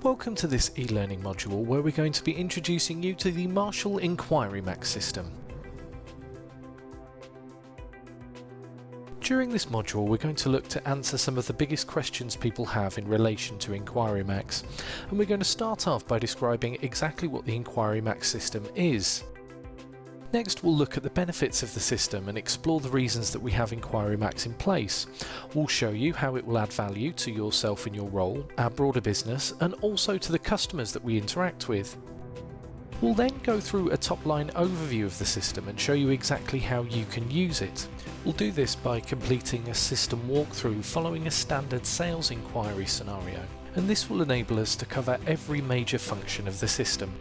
Welcome to this e-learning module where we're going to be introducing you to the Marshall Enquiry Max system. During this module we're going to look to answer some of the biggest questions people have in relation to Enquiry Max, and we're going to start off by describing exactly what the Enquiry Max system is. Next we'll look at the benefits of the system and explore the reasons that we have Enquiry Max in place. We'll show you how it will add value to yourself in your role, our broader business, and also to the customers that we interact with. We'll then go through a top-line overview of the system and show you exactly how you can use it. We'll do this by completing a system walkthrough following a standard sales inquiry scenario, and this will enable us to cover every major function of the system.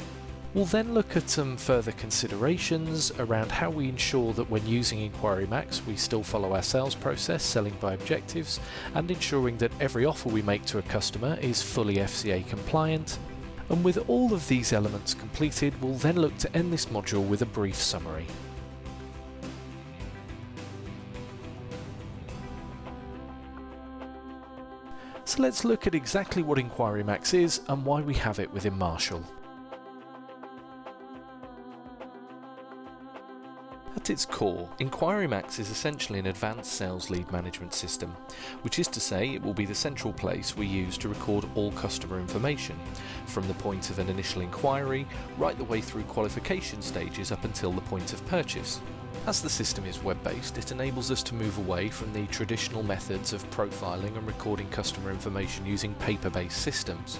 We'll then look at some further considerations around how we ensure that when using Enquiry Max we still follow our sales process, selling by objectives, and ensuring that every offer we make to a customer is fully FCA compliant. And with all of these elements completed, we'll then look to end this module with a brief summary. So let's look at exactly what Enquiry Max is and why we have it within Marshall. At its core, Enquiry Max is essentially an advanced sales lead management system, which is to say it will be the central place we use to record all customer information, from the point of an initial inquiry right the way through qualification stages up until the point of purchase. As the system is web-based, it enables us to move away from the traditional methods of profiling and recording customer information using paper-based systems.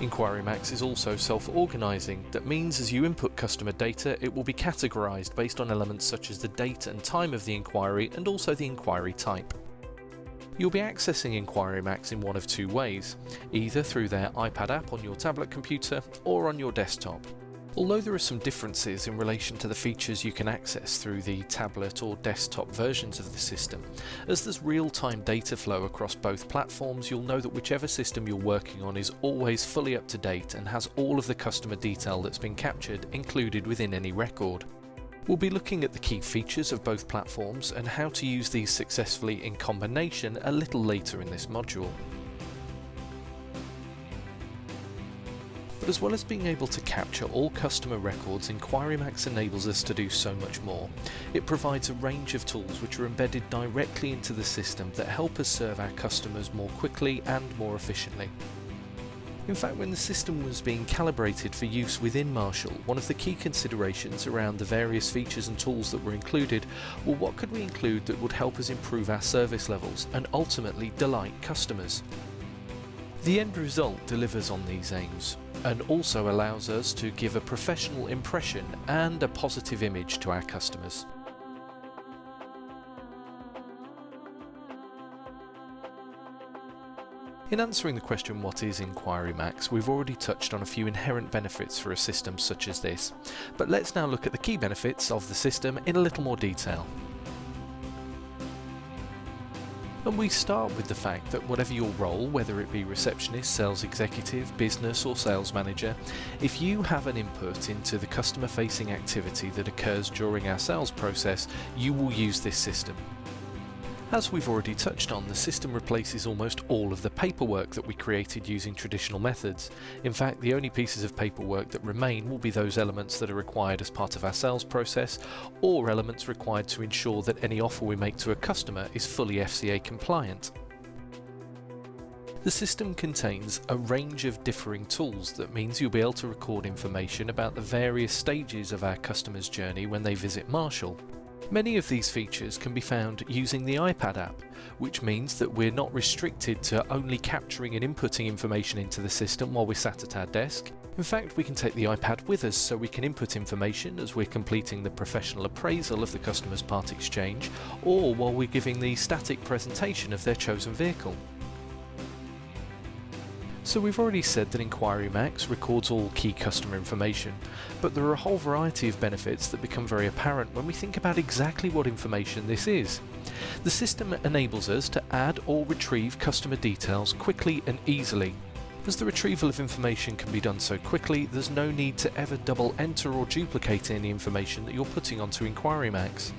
Enquiry Max is also self-organising. That means as you input customer data, it will be categorised based on elements such as the date and time of the inquiry and also the inquiry type. You'll be accessing Enquiry Max in one of two ways, either through their iPad app on your tablet computer or on your desktop. Although there are some differences in relation to the features you can access through the tablet or desktop versions of the system, as there's real-time data flow across both platforms, you'll know that whichever system you're working on is always fully up to date and has all of the customer detail that's been captured included within any record. We'll be looking at the key features of both platforms and how to use these successfully in combination a little later in this module. But as well as being able to capture all customer records, Enquiry Max enables us to do so much more. It provides a range of tools which are embedded directly into the system that help us serve our customers more quickly and more efficiently. In fact, when the system was being calibrated for use within Marshall, one of the key considerations around the various features and tools that were included were what could we include that would help us improve our service levels and ultimately delight customers. The end result delivers on these aims, and also allows us to give a professional impression and a positive image to our customers. In answering the question what is Enquiry Max, we've already touched on a few inherent benefits for a system such as this, but let's now look at the key benefits of the system in a little more detail. And we start with the fact that whatever your role, whether it be receptionist, sales executive, business or sales manager, if you have an input into the customer-facing activity that occurs during our sales process, you will use this system. As we've already touched on, the system replaces almost all of the paperwork that we created using traditional methods. In fact, the only pieces of paperwork that remain will be those elements that are required as part of our sales process, or elements required to ensure that any offer we make to a customer is fully FCA compliant. The system contains a range of differing tools that means you'll be able to record information about the various stages of our customer's journey when they visit Marshall. Many of these features can be found using the iPad app, which means that we're not restricted to only capturing and inputting information into the system while we're sat at our desk. In fact, we can take the iPad with us so we can input information as we're completing the professional appraisal of the customer's part exchange, or while we're giving the static presentation of their chosen vehicle. So we've already said that Enquiry Max records all key customer information, but there are a whole variety of benefits that become very apparent when we think about exactly what information this is. The system enables us to add or retrieve customer details quickly and easily. As the retrieval of information can be done so quickly, there's no need to ever double enter or duplicate any information that you're putting onto Enquiry Max.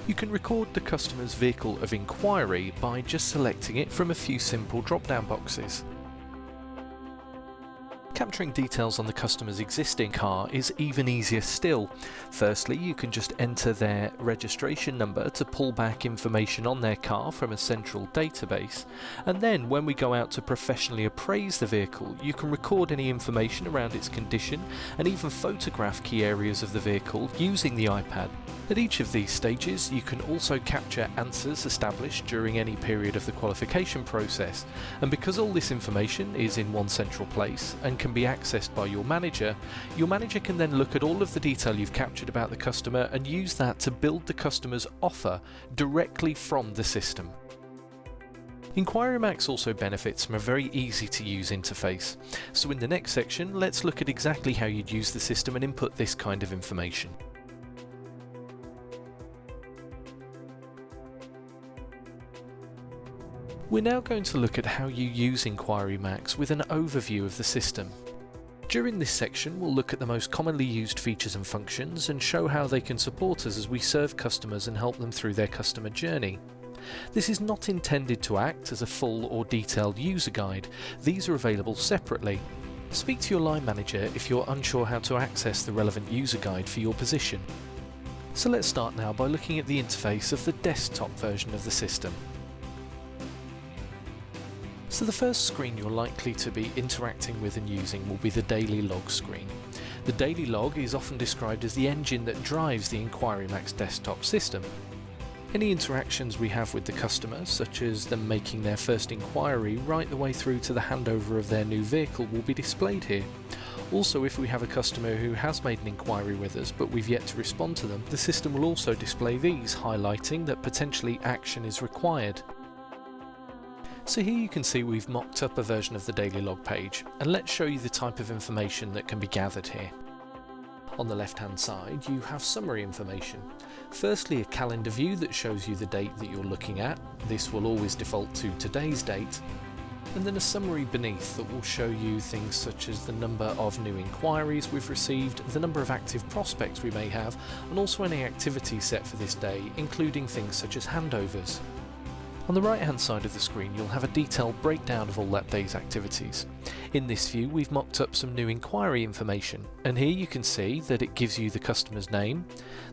You can record the customer's vehicle of inquiry by just selecting it from a few simple drop-down boxes. Capturing details on the customer's existing car is even easier still. Firstly, you can just enter their registration number to pull back information on their car from a central database, and then when we go out to professionally appraise the vehicle, you can record any information around its condition and even photograph key areas of the vehicle using the iPad. At each of these stages, you can also capture answers established during any period of the qualification process, and because all this information is in one central place and can be accessed by your manager can then look at all of the detail you've captured about the customer and use that to build the customer's offer directly from the system. Enquiry Emax also benefits from a very easy to use interface, so in the next section let's look at exactly how you'd use the system and input this kind of information. We're now going to look at how you use Enquiry Emax with an overview of the system. During this section, we'll look at the most commonly used features and functions and show how they can support us as we serve customers and help them through their customer journey. This is not intended to act as a full or detailed user guide. These are available separately. Speak to your line manager if you're unsure how to access the relevant user guide for your position. So let's start now by looking at the interface of the desktop version of the system. So the first screen you're likely to be interacting with and using will be the daily log screen. The daily log is often described as the engine that drives the Enquiry Emax desktop system. Any interactions we have with the customer, such as them making their first inquiry right the way through to the handover of their new vehicle, will be displayed here. Also, if we have a customer who has made an inquiry with us but we've yet to respond to them, the system will also display these, highlighting that potentially action is required. So here you can see we've mocked up a version of the daily log page, and let's show you the type of information that can be gathered here. On the left hand side you have summary information. Firstly, a calendar view that shows you the date that you're looking at. This will always default to today's date. And then a summary beneath that will show you things such as the number of new inquiries we've received, the number of active prospects we may have, and also any activities set for this day, including things such as handovers. On the right hand side of the screen you'll have a detailed breakdown of all that day's activities. In this view we've mocked up some new inquiry information, and here you can see that it gives you the customer's name,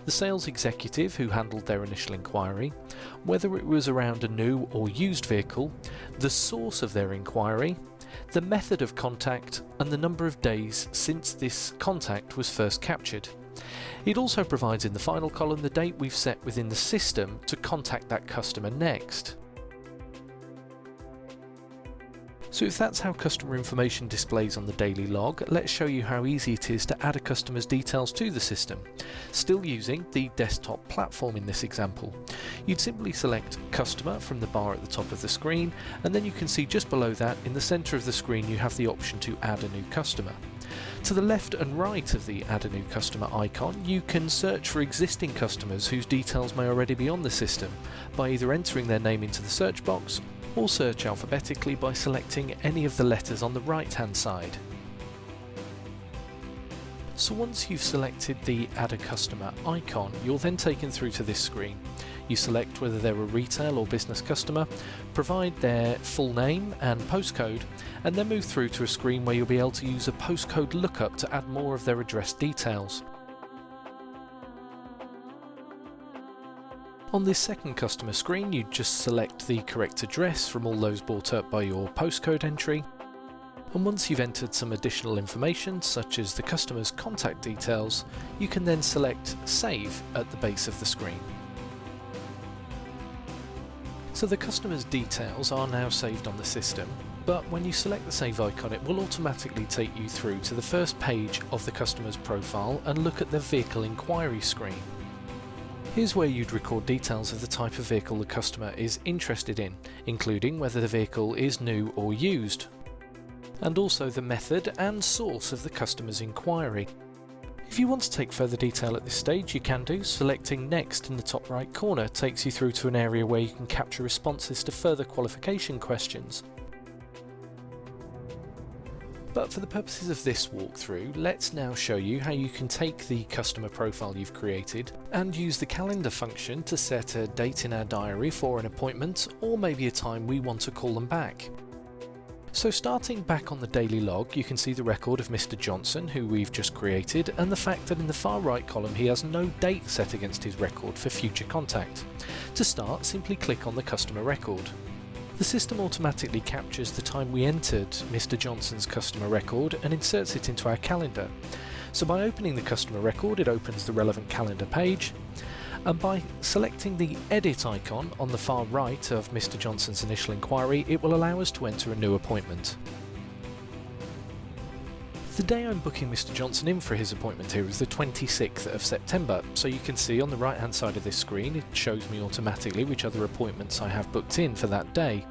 the sales executive who handled their initial inquiry, whether it was around a new or used vehicle, the source of their inquiry, the method of contact, and the number of days since this contact was first captured. It also provides in the final column the date we've set within the system to contact that customer next. So if that's how customer information displays on the daily log, let's show you how easy it is to add a customer's details to the system. Still using the desktop platform in this example. You'd simply select Customer from the bar at the top of the screen, and then you can see just below that in the centre of the screen you have the option to add a new customer. To the left and right of the Add a New Customer icon, you can search for existing customers whose details may already be on the system by either entering their name into the search box or search alphabetically by selecting any of the letters on the right hand side. So once you've selected the Add a Customer icon, you're then taken through to this screen. You select whether they're a retail or business customer, provide their full name and postcode, and then move through to a screen where you'll be able to use a postcode lookup to add more of their address details. On this second customer screen, you just select the correct address from all those brought up by your postcode entry. And once you've entered some additional information, such as the customer's contact details, you can then select Save at the base of the screen. So the customer's details are now saved on the system, but when you select the Save icon it will automatically take you through to the first page of the customer's profile and look at the vehicle inquiry screen. Here's where you'd record details of the type of vehicle the customer is interested in, including whether the vehicle is new or used, and also the method and source of the customer's inquiry. If you want to take further detail at this stage, you can do. Selecting Next in the top right corner takes you through to an area where you can capture responses to further qualification questions. But for the purposes of this walkthrough, let's now show you how you can take the customer profile you've created and use the calendar function to set a date in our diary for an appointment, or maybe a time we want to call them back. So starting back on the daily log, you can see the record of Mr. Johnson, who we've just created, and the fact that in the far right column he has no date set against his record for future contact. To start, simply click on the customer record. The system automatically captures the time we entered Mr. Johnson's customer record and inserts it into our calendar. So by opening the customer record, it opens the relevant calendar page, and by selecting the edit icon on the far right of Mr. Johnson's initial inquiry, it will allow us to enter a new appointment. The day I'm booking Mr. Johnson in for his appointment here is the 26th of September, so you can see on the right hand side of this screen it shows me automatically which other appointments I have booked in for that day.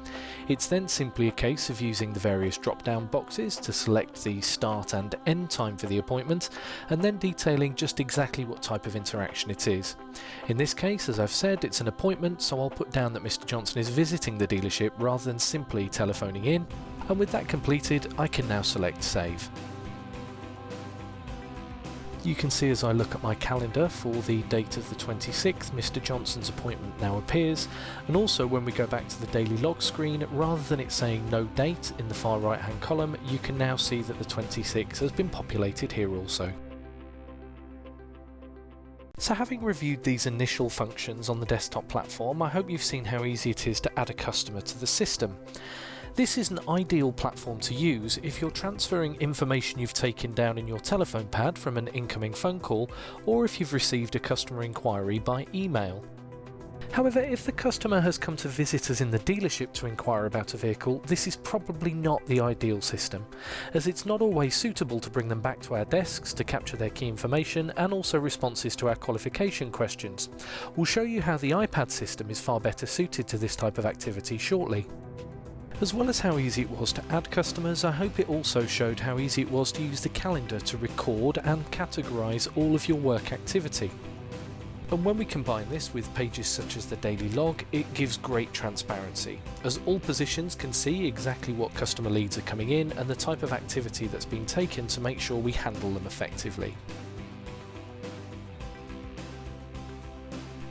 It's then simply a case of using the various drop down boxes to select the start and end time for the appointment, and then detailing just exactly what type of interaction it is. In this case, as I've said, it's an appointment, so I'll put down that Mr. Johnson is visiting the dealership rather than simply telephoning in, and with that completed I can now select save. You can see as I look at my calendar for the date of the 26th, Mr. Johnson's appointment now appears, and also when we go back to the daily log screen, rather than it saying no date in the far right hand column, you can now see that the 26th has been populated here also. So having reviewed these initial functions on the desktop platform, I hope you've seen how easy it is to add a customer to the system. This is an ideal platform to use if you're transferring information you've taken down in your telephone pad from an incoming phone call, or if you've received a customer inquiry by email. However, if the customer has come to visit us in the dealership to inquire about a vehicle, this is probably not the ideal system, as it's not always suitable to bring them back to our desks to capture their key information and also responses to our qualification questions. We'll show you how the iPad system is far better suited to this type of activity shortly. As well as how easy it was to add customers, I hope it also showed how easy it was to use the calendar to record and categorise all of your work activity. And when we combine this with pages such as the daily log, it gives great transparency, as all positions can see exactly what customer leads are coming in and the type of activity that's been taken to make sure we handle them effectively.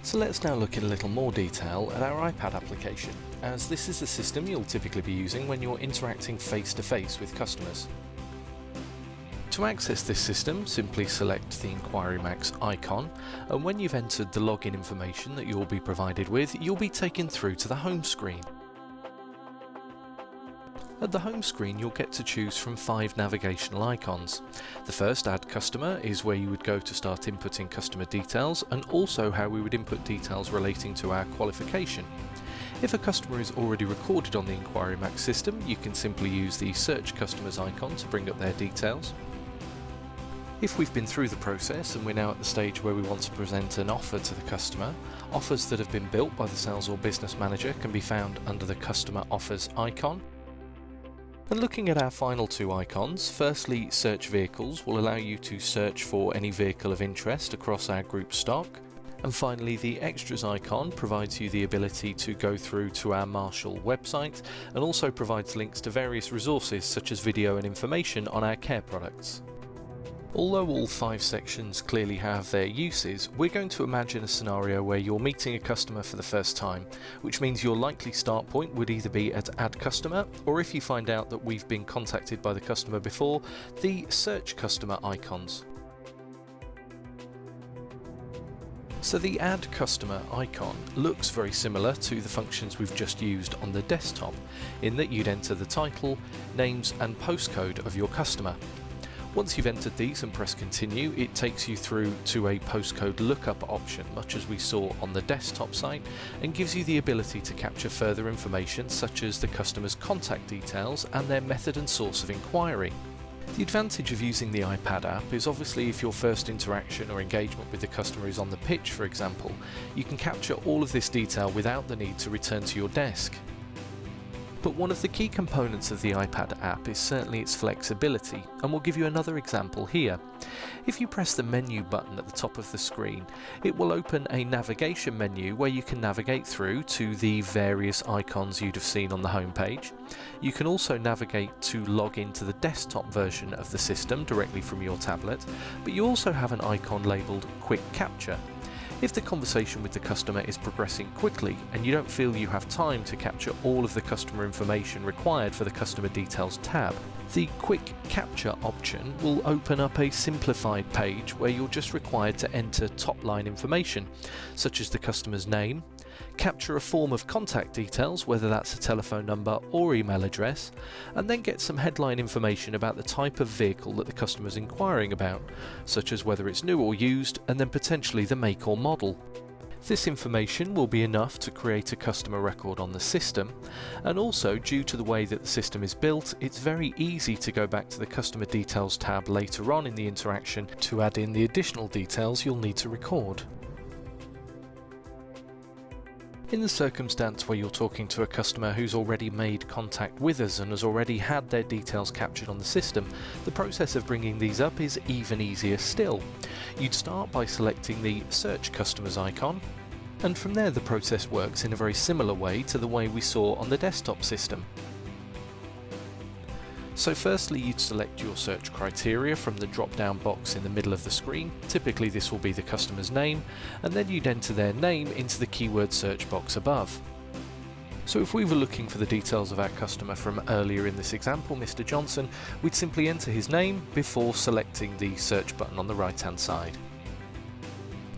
So let's now look in a little more detail at our iPad application, as this is the system you'll typically be using when you're interacting face-to-face with customers. To access this system, simply select the Emax icon, and when you've entered the login information that you'll be provided with, you'll be taken through to the home screen. At the home screen, you'll get to choose from 5 navigational icons. The first, Add Customer, is where you would go to start inputting customer details, and also how we would input details relating to our qualification. If a customer is already recorded on the Emax system, you can simply use the Search Customers icon to bring up their details. If we've been through the process and we're now at the stage where we want to present an offer to the customer, offers that have been built by the Sales or Business Manager can be found under the Customer Offers icon. And looking at our final 2 icons, firstly, Search Vehicles will allow you to search for any vehicle of interest across our group stock. And finally, the Extras icon provides you the ability to go through to our Marshall website, and also provides links to various resources such as video and information on our care products. Although all 5 sections clearly have their uses, we're going to imagine a scenario where you're meeting a customer for the first time, which means your likely start point would either be at Add Customer, or if you find out that we've been contacted by the customer before, the Search Customer icons. So the Add Customer icon looks very similar to the functions we've just used on the desktop, in that you'd enter the title, names and postcode of your customer. Once you've entered these and press continue, it takes you through to a postcode lookup option, much as we saw on the desktop site, and gives you the ability to capture further information such as the customer's contact details and their method and source of inquiry. The advantage of using the iPad app is obviously if your first interaction or engagement with the customer is on the pitch, for example, you can capture all of this detail without the need to return to your desk. But one of the key components of the iPad app is certainly its flexibility, and we'll give you another example here. If you press the menu button at the top of the screen, it will open a navigation menu where you can navigate through to the various icons you'd have seen on the home page. You can also navigate to log into the desktop version of the system directly from your tablet, but you also have an icon labelled Quick Capture. If the conversation with the customer is progressing quickly and you don't feel you have time to capture all of the customer information required for the Customer Details tab, the Quick Capture option will open up a simplified page where you're just required to enter top-line information, such as the customer's name, capture a form of contact details, whether that's a telephone number or email address, and then get some headline information about the type of vehicle that the customer is inquiring about, such as whether it's new or used, and then potentially the make or model. This information will be enough to create a customer record on the system, and also due to the way that the system is built, it's very easy to go back to the Customer Details tab later on in the interaction to add in the additional details you'll need to record. In the circumstance where you're talking to a customer who's already made contact with us and has already had their details captured on the system, the process of bringing these up is even easier still. You'd start by selecting the Search Customers icon, and from there the process works in a very similar way to the way we saw on the desktop system. So firstly, you'd select your search criteria from the drop-down box in the middle of the screen. Typically this will be the customer's name, and then you'd enter their name into the keyword search box above. So if we were looking for the details of our customer from earlier in this example, Mr. Johnson, we'd simply enter his name before selecting the search button on the right-hand side.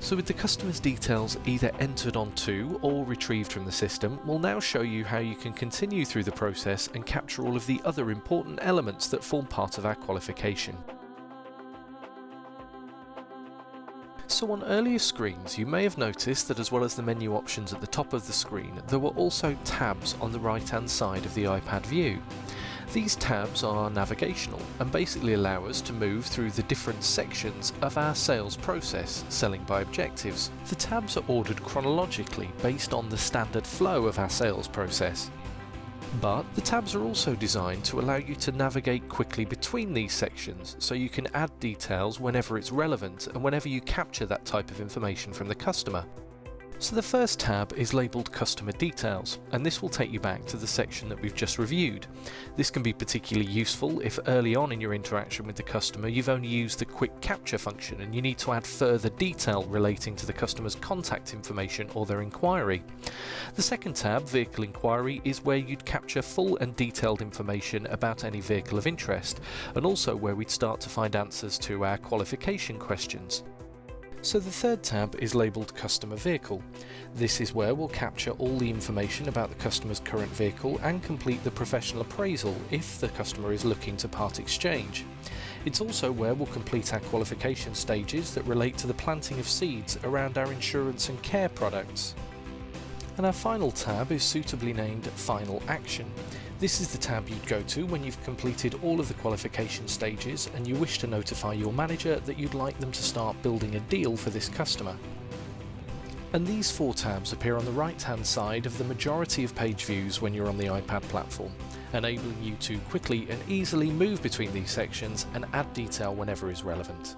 So with the customer's details either entered onto or retrieved from the system, we'll now show you how you can continue through the process and capture all of the other important elements that form part of our qualification. So on earlier screens, you may have noticed that as well as the menu options at the top of the screen, there were also tabs on the right-hand side of the iPad view. These tabs are navigational and basically allow us to move through the different sections of our sales process, selling by objectives. The tabs are ordered chronologically based on the standard flow of our sales process. But the tabs are also designed to allow you to navigate quickly between these sections, so you can add details whenever it's relevant and whenever you capture that type of information from the customer. So the first tab is labelled Customer Details, and this will take you back to the section that we've just reviewed. This can be particularly useful if early on in your interaction with the customer you've only used the Quick Capture function and you need to add further detail relating to the customer's contact information or their inquiry. The second tab, Vehicle Inquiry, is where you'd capture full and detailed information about any vehicle of interest, and also where we'd start to find answers to our qualification questions. So the third tab is labelled Customer Vehicle. This is where we'll capture all the information about the customer's current vehicle and complete the professional appraisal if the customer is looking to part exchange. It's also where we'll complete our qualification stages that relate to the planting of seeds around our insurance and care products. And our final tab is suitably named Final Action. This is the tab you'd go to when you've completed all of the qualification stages and you wish to notify your manager that you'd like them to start building a deal for this customer. And these four tabs appear on the right-hand side of the majority of page views when you're on the iPad platform, enabling you to quickly and easily move between these sections and add detail whenever is relevant.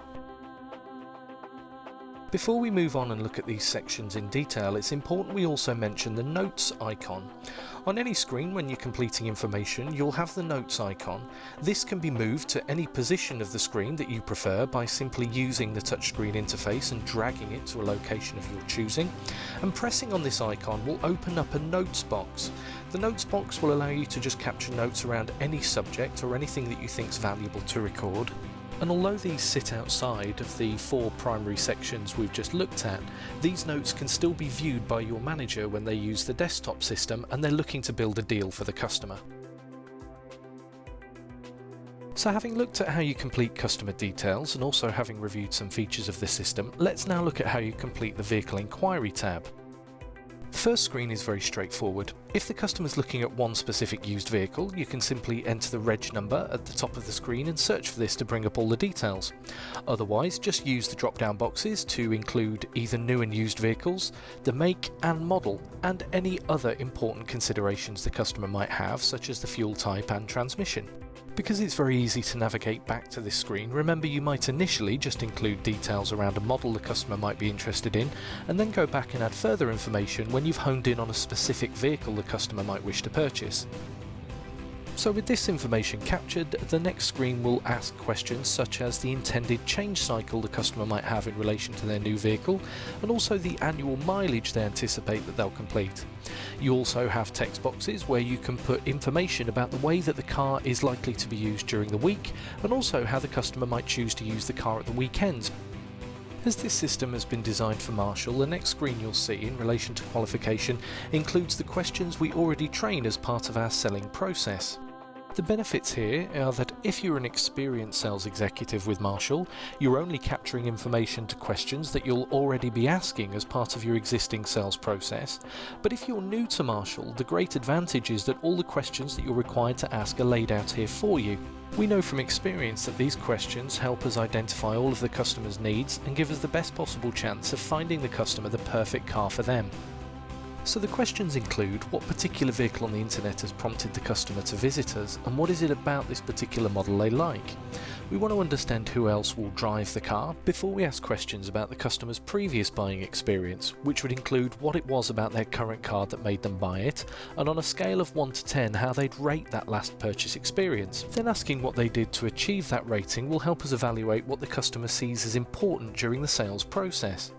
Before we move on and look at these sections in detail, it's important we also mention the Notes icon. On any screen when you're completing information, you'll have the Notes icon. This can be moved to any position of the screen that you prefer by simply using the touchscreen interface and dragging it to a location of your choosing. And pressing on this icon will open up a Notes box. The Notes box will allow you to just capture notes around any subject or anything that you think is valuable to record. And although these sit outside of the four primary sections we've just looked at, these notes can still be viewed by your manager when they use the desktop system and they're looking to build a deal for the customer. So having looked at how you complete customer details and also having reviewed some features of the system, let's now look at how you complete the Vehicle Inquiry tab. The first screen is very straightforward. If the customer is looking at one specific used vehicle, you can simply enter the reg number at the top of the screen and search for this to bring up all the details. Otherwise, just use the drop-down boxes to include either new and used vehicles, the make and model, and any other important considerations the customer might have, such as the fuel type and transmission. Because it's very easy to navigate back to this screen, remember you might initially just include details around a model the customer might be interested in, and then go back and add further information when you've honed in on a specific vehicle the customer might wish to purchase. So with this information captured, the next screen will ask questions such as the intended change cycle the customer might have in relation to their new vehicle, and also the annual mileage they anticipate that they'll complete. You also have text boxes where you can put information about the way that the car is likely to be used during the week, and also how the customer might choose to use the car at the weekends. As this system has been designed for Marshall, the next screen you'll see in relation to qualification includes the questions we already train as part of our selling process. The benefits here are that if you're an experienced sales executive with Marshall, you're only capturing information to questions that you'll already be asking as part of your existing sales process. But if you're new to Marshall, the great advantage is that all the questions that you're required to ask are laid out here for you. We know from experience that these questions help us identify all of the customer's needs and give us the best possible chance of finding the customer the perfect car for them. So the questions include what particular vehicle on the internet has prompted the customer to visit us, and what is it about this particular model they like. We want to understand who else will drive the car before we ask questions about the customer's previous buying experience, which would include what it was about their current car that made them buy it, and on a scale of 1 to 10 how they'd rate that last purchase experience. Then asking what they did to achieve that rating will help us evaluate what the customer sees as important during the sales process.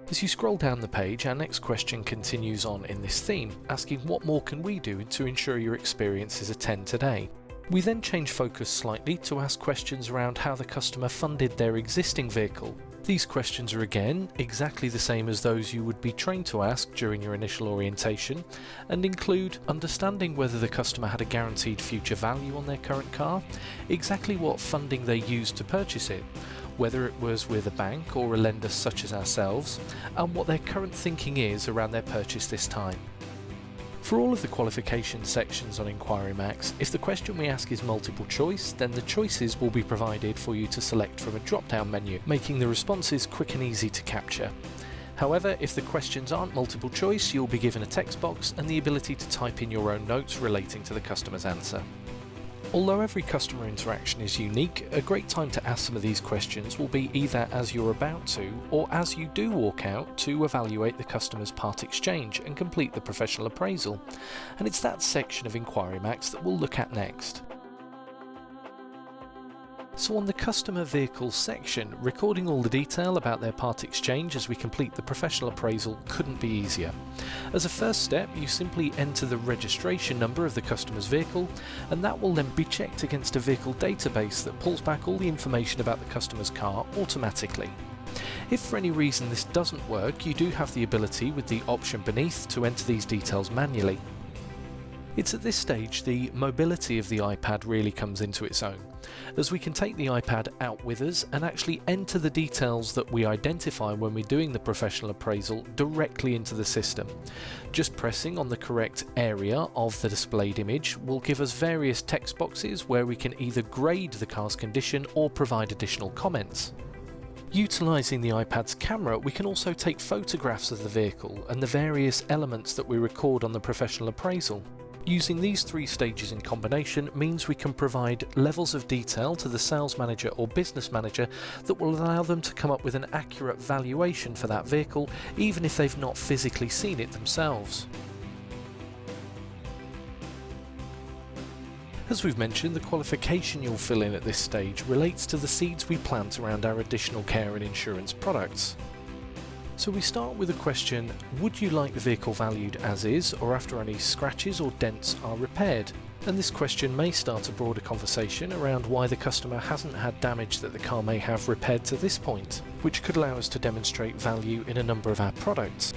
As you scroll down the page, our next question continues on in this theme, asking what more can we do to ensure your experience is a 10 today. We then change focus slightly to ask questions around how the customer funded their existing vehicle. These questions are again exactly the same as those you would be trained to ask during your initial orientation, and include understanding whether the customer had a guaranteed future value on their current car, exactly what funding they used to purchase it, whether it was with a bank or a lender such as ourselves, and what their current thinking is around their purchase this time. For all of the qualification sections on Enquiry Max, if the question we ask is multiple choice, then the choices will be provided for you to select from a drop-down menu, making the responses quick and easy to capture. However, if the questions aren't multiple choice, you'll be given a text box and the ability to type in your own notes relating to the customer's answer. Although every customer interaction is unique, a great time to ask some of these questions will be either as you're about to, or as you do walk out to evaluate the customer's part exchange and complete the professional appraisal. And it's that section of Enquiry Max that we'll look at next. So on the customer vehicle section, recording all the detail about their part exchange as we complete the professional appraisal couldn't be easier. As a first step, you simply enter the registration number of the customer's vehicle, and that will then be checked against a vehicle database that pulls back all the information about the customer's car automatically. If for any reason this doesn't work, you do have the ability with the option beneath to enter these details manually. It's at this stage the mobility of the iPad really comes into its own, as we can take the iPad out with us and actually enter the details that we identify when we're doing the professional appraisal directly into the system. Just pressing on the correct area of the displayed image will give us various text boxes where we can either grade the car's condition or provide additional comments. Utilising the iPad's camera, we can also take photographs of the vehicle and the various elements that we record on the professional appraisal. Using these three stages in combination means we can provide levels of detail to the sales manager or business manager that will allow them to come up with an accurate valuation for that vehicle, even if they've not physically seen it themselves. As we've mentioned, the qualification you'll fill in at this stage relates to the seeds we plant around our additional care and insurance products. So we start with a question, would you like the vehicle valued as is, or after any scratches or dents are repaired? And this question may start a broader conversation around why the customer hasn't had damage that the car may have repaired to this point, which could allow us to demonstrate value in a number of our products.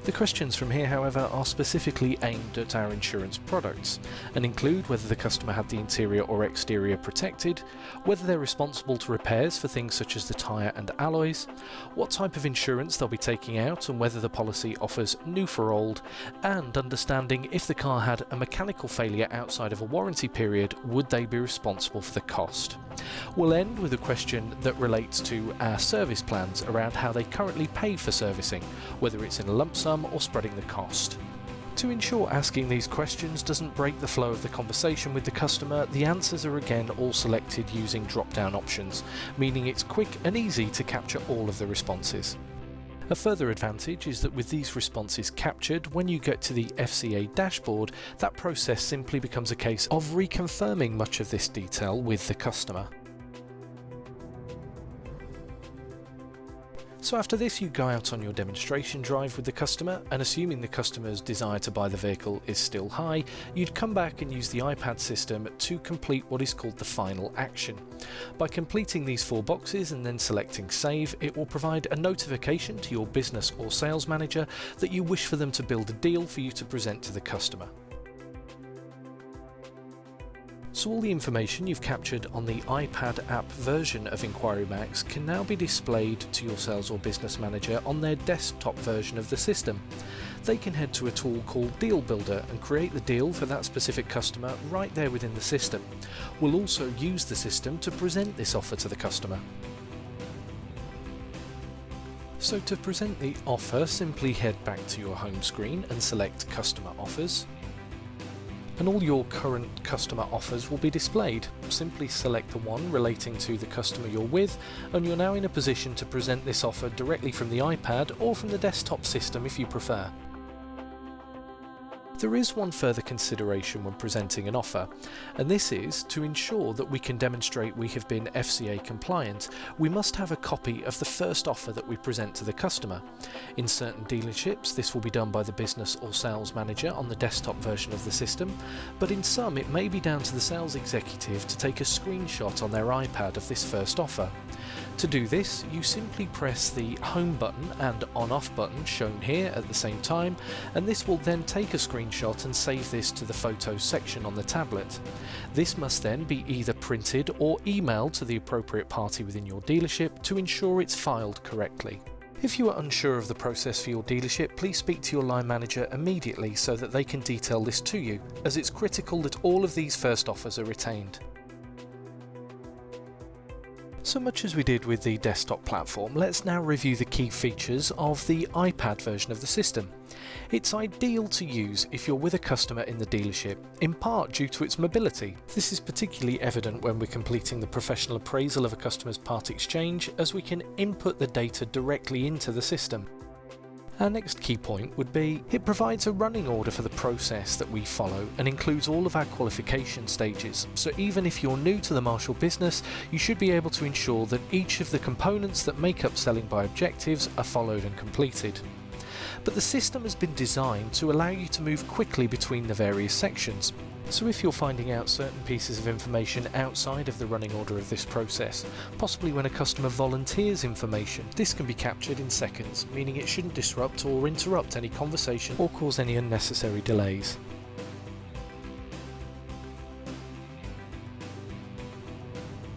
The questions from here, however, are specifically aimed at our insurance products and include whether the customer had the interior or exterior protected, whether they're responsible to repairs for things such as the tyre and alloys, what type of insurance they'll be taking out and whether the policy offers new for old, and understanding if the car had a mechanical failure outside of a warranty period, would they be responsible for the cost. We'll end with a question that relates to our service plans around how they currently pay for servicing, whether it's in a lump sum or spreading the cost. To ensure asking these questions doesn't break the flow of the conversation with the customer, the answers are again all selected using drop-down options, meaning it's quick and easy to capture all of the responses. A further advantage is that with these responses captured, when you get to the FCA dashboard, that process simply becomes a case of reconfirming much of this detail with the customer. So after this, you go out on your demonstration drive with the customer, and assuming the customer's desire to buy the vehicle is still high, you'd come back and use the iPad system to complete what is called the final action. By completing these 4 boxes and then selecting save, it will provide a notification to your business or sales manager that you wish for them to build a deal for you to present to the customer. So all the information you've captured on the iPad app version of Enquiry Max can now be displayed to your sales or business manager on their desktop version of the system. They can head to a tool called Deal Builder and create the deal for that specific customer right there within the system. We'll also use the system to present this offer to the customer. So to present the offer, simply head back to your home screen and select Customer Offers. And all your current customer offers will be displayed. Simply select the one relating to the customer you're with, and you're now in a position to present this offer directly from the iPad or from the desktop system if you prefer. There is one further consideration when presenting an offer, and this is to ensure that we can demonstrate we have been FCA compliant. We must have a copy of the first offer that we present to the customer. In certain dealerships, this will be done by the business or sales manager on the desktop version of the system, but in some it may be down to the sales executive to take a screenshot on their iPad of this first offer. To do this, you simply press the Home button and On/Off button shown here at the same time, and this will then take a screenshot and save this to the Photos section on the tablet. This must then be either printed or emailed to the appropriate party within your dealership to ensure it's filed correctly. If you are unsure of the process for your dealership, please speak to your line manager immediately so that they can detail this to you, as it's critical that all of these first offers are retained. So much as we did with the desktop platform, let's now review the key features of the iPad version of the system. It's ideal to use if you're with a customer in the dealership, in part due to its mobility. This is particularly evident when we're completing the professional appraisal of a customer's part exchange, as we can input the data directly into the system. Our next key point would be, it provides a running order for the process that we follow and includes all of our qualification stages. So even if you're new to the Marshall business, you should be able to ensure that each of the components that make up selling by objectives are followed and completed. But the system has been designed to allow you to move quickly between the various sections. So if you're finding out certain pieces of information outside of the running order of this process, possibly when a customer volunteers information, this can be captured in seconds, meaning it shouldn't disrupt or interrupt any conversation or cause any unnecessary delays.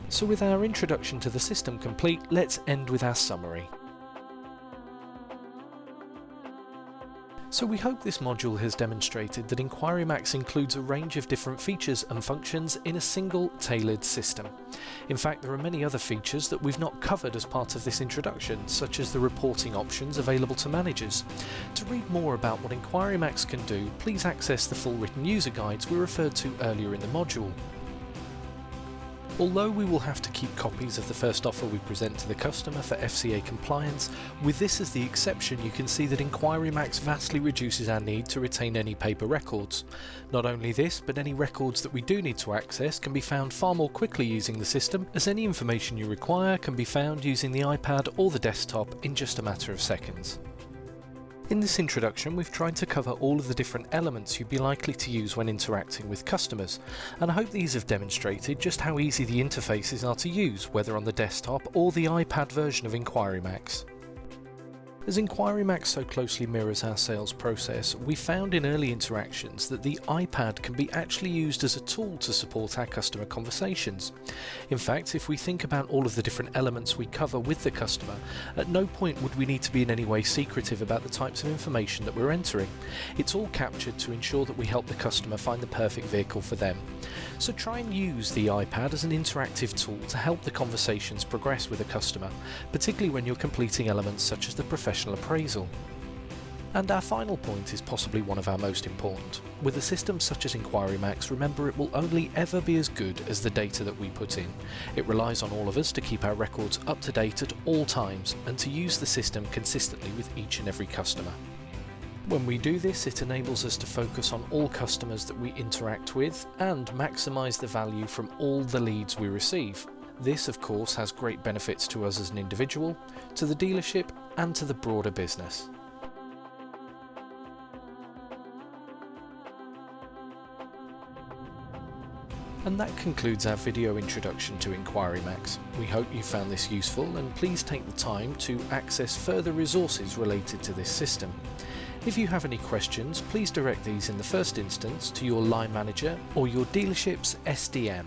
So with our introduction to the system complete, let's end with our summary. So we hope this module has demonstrated that Enquiry Max includes a range of different features and functions in a single tailored system. In fact, there are many other features that we've not covered as part of this introduction, such as the reporting options available to managers. To read more about what Enquiry Max can do, please access the full written user guides we referred to earlier in the module. Although we will have to keep copies of the first offer we present to the customer for FCA compliance, with this as the exception, you can see that Enquiry Max vastly reduces our need to retain any paper records. Not only this, but any records that we do need to access can be found far more quickly using the system, as any information you require can be found using the iPad or the desktop in just a matter of seconds. In this introduction, we've tried to cover all of the different elements you'd be likely to use when interacting with customers, and I hope these have demonstrated just how easy the interfaces are to use, whether on the desktop or the iPad version of Enquiry Max. As Enquiry Max so closely mirrors our sales process, we found in early interactions that the iPad can be actually used as a tool to support our customer conversations. In fact, if we think about all of the different elements we cover with the customer, at no point would we need to be in any way secretive about the types of information that we're entering. It's all captured to ensure that we help the customer find the perfect vehicle for them. So try and use the iPad as an interactive tool to help the conversations progress with a customer, particularly when you're completing elements such as the professional appraisal. And our final point is possibly one of our most important. With a system such as Enquiry remember it will only ever be as good as the data that we put in. It relies on all of us to keep our records up to date at all times and to use the system consistently with each and every customer. When we do this, it enables us to focus on all customers that we interact with and maximise the value from all the leads we receive. This, of course, has great benefits to us as an individual, to the dealership and to the broader business. And that concludes our video introduction to Enquiry. We hope you found this useful, and please take the time to access further resources related to this system. If you have any questions, please direct these in the first instance to your line manager or your dealership's SDM.